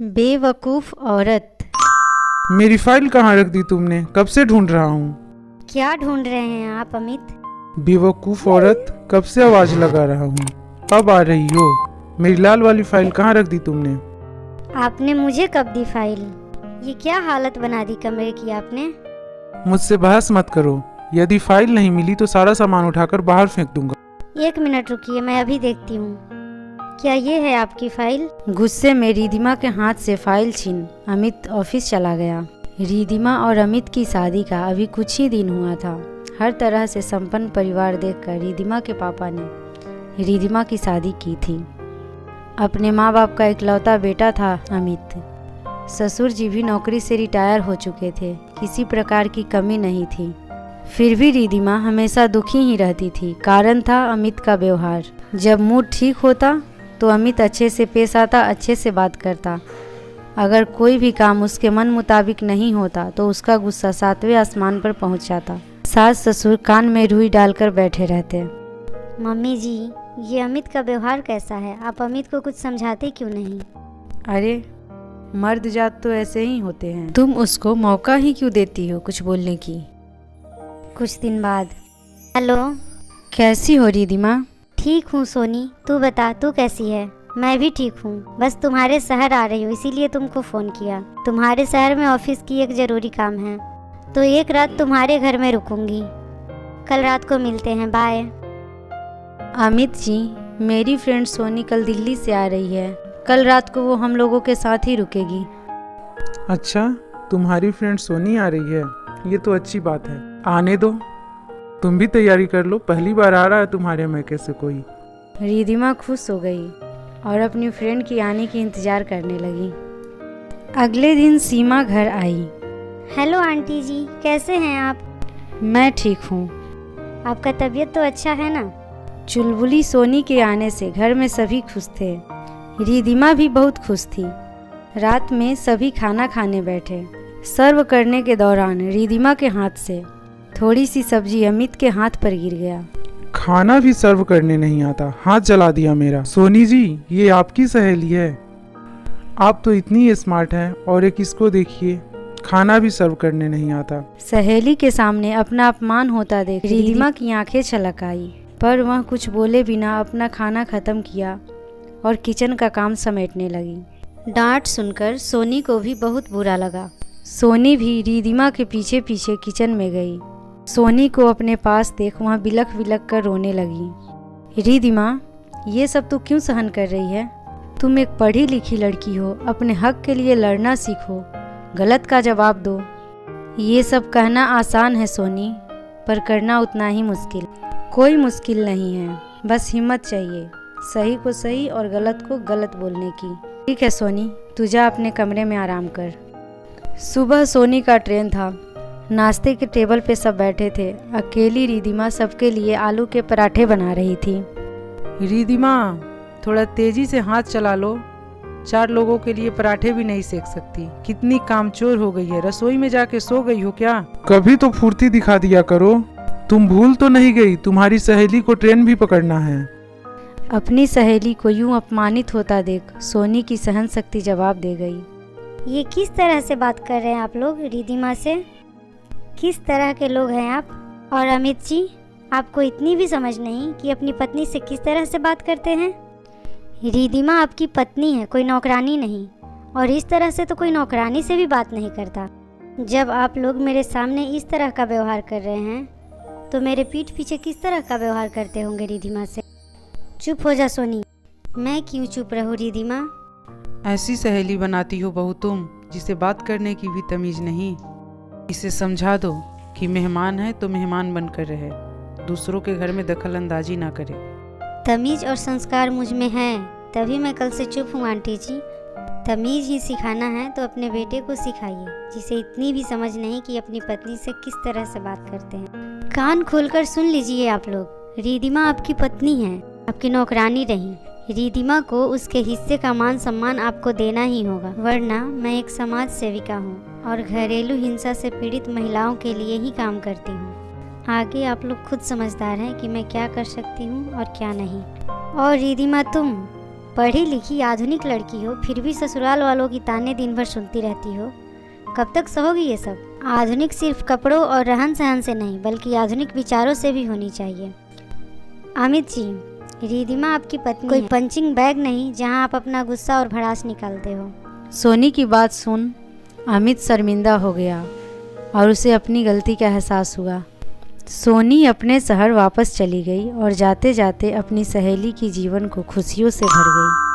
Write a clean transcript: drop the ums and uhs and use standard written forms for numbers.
बेवकूफ़ औरत। मेरी फाइल कहाँ रख दी तुमने? कब से ढूंढ रहा हूँ। क्या ढूंढ रहे हैं आप अमित? बेवकूफ़ औरत, कब से आवाज लगा रहा हूँ, अब आ रही हो। मेरी लाल वाली फाइल कहाँ रख दी तुमने? आपने मुझे कब दी फाइल? ये क्या हालत बना दी कमरे की आपने? मुझसे बहस मत करो। यदि फाइल नहीं मिली तो सारा सामान उठाकर बाहर फेंक दूंगा। 1 मिनट रुकिए, मैं अभी देखती हूँ। क्या ये है आपकी फाइल? गुस्से में रिधिमा के हाथ से फाइल छीन अमित ऑफिस चला गया। रिधिमा और अमित की शादी का अभी कुछ ही दिन हुआ था। हर तरह से संपन्न परिवार देखकर रिधिमा के पापा ने रिधिमा की शादी की थी। अपने माँ बाप का इकलौता बेटा था अमित। ससुर जी भी नौकरी से रिटायर हो चुके थे, किसी प्रकार की कमी नहीं थी। फिर भी रिधिमा हमेशा दुखी ही रहती थी। कारण था अमित का व्यवहार। जब मूड ठीक होता तो अमित अच्छे से पेश आता, अच्छे से बात करता। अगर कोई भी काम उसके मन मुताबिक नहीं होता तो उसका गुस्सा 7वें आसमान पर पहुंच जाता। सास ससुर कान में रुई डालकर बैठे रहते। मम्मी जी, ये अमित का व्यवहार कैसा है? आप अमित को कुछ समझाते क्यों नहीं? अरे मर्द जात तो ऐसे ही होते हैं, तुम उसको मौका ही क्यों देती हो कुछ बोलने की? कुछ दिन बाद। हेलो, कैसी हो रिधिमा? ठीक हूँ सोनी, तू बता, तू कैसी है? मैं भी ठीक हूँ, बस तुम्हारे शहर आ रही हूँ इसीलिए तुमको फ़ोन किया। तुम्हारे शहर में ऑफिस की एक ज़रूरी काम है, तो एक रात तुम्हारे घर में रुकूंगी। कल रात को मिलते हैं, बाय। अमित जी, मेरी फ्रेंड सोनी कल दिल्ली से आ रही है। कल रात को वो हम लोगों के साथ ही रुकेगी। अच्छा, तुम्हारी फ्रेंड सोनी आ रही है, ये तो अच्छी बात है। आने दो, तुम भी तैयारी कर लो। पहली बार आ रहा है तुम्हारे मैके से कोई। रिधिमा खुश हो गई और अपनी फ्रेंड की आने की इंतजार करने लगी। अगले दिन सीमा घर आई। हेलो आंटी जी, कैसे हैं आप? मैं ठीक हूँ। आपका तबीयत तो अच्छा है ना? चुलबुली सोनी के आने से घर में सभी खुश थे। रिधिमा भी बहुत खुश थी। रात में सभी खाना खाने बैठे। सर्व करने के दौरान रिधिमा के हाथ से थोड़ी सी सब्जी अमित के हाथ पर गिर गया। खाना भी सर्व करने नहीं आता, हाथ जला दिया मेरा। सोनी जी, ये आपकी सहेली है। आप तो इतनी स्मार्ट हैं, और एक इसको देखिए, खाना भी सर्व करने नहीं आता। सहेली के सामने अपना अपमान होता देख रिधिमा की आंखें छलक आई, पर वह कुछ बोले बिना अपना खाना खत्म किया और किचन का काम समेटने लगी। डांट सुनकर सोनी को भी बहुत बुरा लगा। सोनी भी रिधिमा के पीछे पीछे किचन में गई। सोनी को अपने पास देख वह बिलख बिलख कर रोने लगी। रिधिमा, ये सब तू क्यों सहन कर रही है? तुम एक पढ़ी लिखी लड़की हो, अपने हक के लिए लड़ना सीखो, गलत का जवाब दो। ये सब कहना आसान है सोनी, पर करना उतना ही मुश्किल। कोई मुश्किल नहीं है, बस हिम्मत चाहिए सही को सही और गलत को गलत बोलने की। ठीक है सोनी, तू जा अपने कमरे में आराम कर। सुबह सोनी का ट्रेन था। नाश्ते के टेबल पे सब बैठे थे। अकेली रिधिमा सबके लिए आलू के पराठे बना रही थी। रिधिमा, थोड़ा तेजी से हाथ चला लो, 4 लोगों के लिए पराठे भी नहीं सेक सकती। कितनी कामचोर हो गई है, रसोई में जाके सो गई हो क्या? कभी तो फुर्ती दिखा दिया करो। तुम भूल तो नहीं गई, तुम्हारी सहेली को ट्रेन भी पकड़ना है। अपनी सहेली को यूं अपमानित होता देख सोनी की सहन शक्ति जवाब दे गई। ये किस तरह से बात कर रहे हैं आप लोग रिधिमा से? किस तरह के लोग हैं आप? और अमित जी, आपको इतनी भी समझ नहीं कि अपनी पत्नी से किस तरह से बात करते हैं? रिधिमा आपकी पत्नी है, कोई नौकरानी नहीं, और इस तरह से तो कोई नौकरानी से भी बात नहीं करता। जब आप लोग मेरे सामने इस तरह का व्यवहार कर रहे हैं तो मेरे पीठ पीछे किस तरह का व्यवहार करते होंगे रिधिमा से? चुप हो जा सोनी। मैं क्यों चुप रहूं रिधिमा? ऐसी सहेली बनाती हो बहू तुम, जिसे बात करने की भी तमीज नहीं। इसे समझा दो कि मेहमान है तो मेहमान बनकर रहे, दूसरों के घर में दखल अंदाजी ना करे। तमीज और संस्कार मुझ में है, तभी मैं कल से चुप हूँ आंटी जी। तमीज ही सिखाना है तो अपने बेटे को सिखाइए, जिसे इतनी भी समझ नहीं कि अपनी पत्नी से किस तरह से बात करते हैं। कान खोलकर सुन लीजिए आप लोग, रिधिमा आपकी पत्नी है, आपकी नौकरानी नहीं। रिधिमा को उसके हिस्से का मान सम्मान आपको देना ही होगा, वरना मैं एक समाज सेविका हूँ और घरेलू हिंसा से पीड़ित महिलाओं के लिए ही काम करती हूँ। आगे आप लोग खुद समझदार हैं कि मैं क्या कर सकती हूँ और क्या नहीं। और रिधिमा, पढ़ी लिखी आधुनिक लड़की हो, फिर भी ससुराल वालों की ताने दिन भर सुनती रहती हो। कब तक सहोगी ये सब? आधुनिक सिर्फ कपड़ों और रहन सहन से नहीं, बल्कि आधुनिक विचारों से भी होनी चाहिए। अमित जी, रिधिमा आपकी पत्नी कोई पंचिंग बैग नहीं जहां आप अपना गुस्सा और भड़ास निकालते हो। सोनी की बात सुन अमित शर्मिंदा हो गया और उसे अपनी गलती का एहसास हुआ। सोनी अपने शहर वापस चली गई और जाते जाते अपनी सहेली की जीवन को खुशियों से भर गई।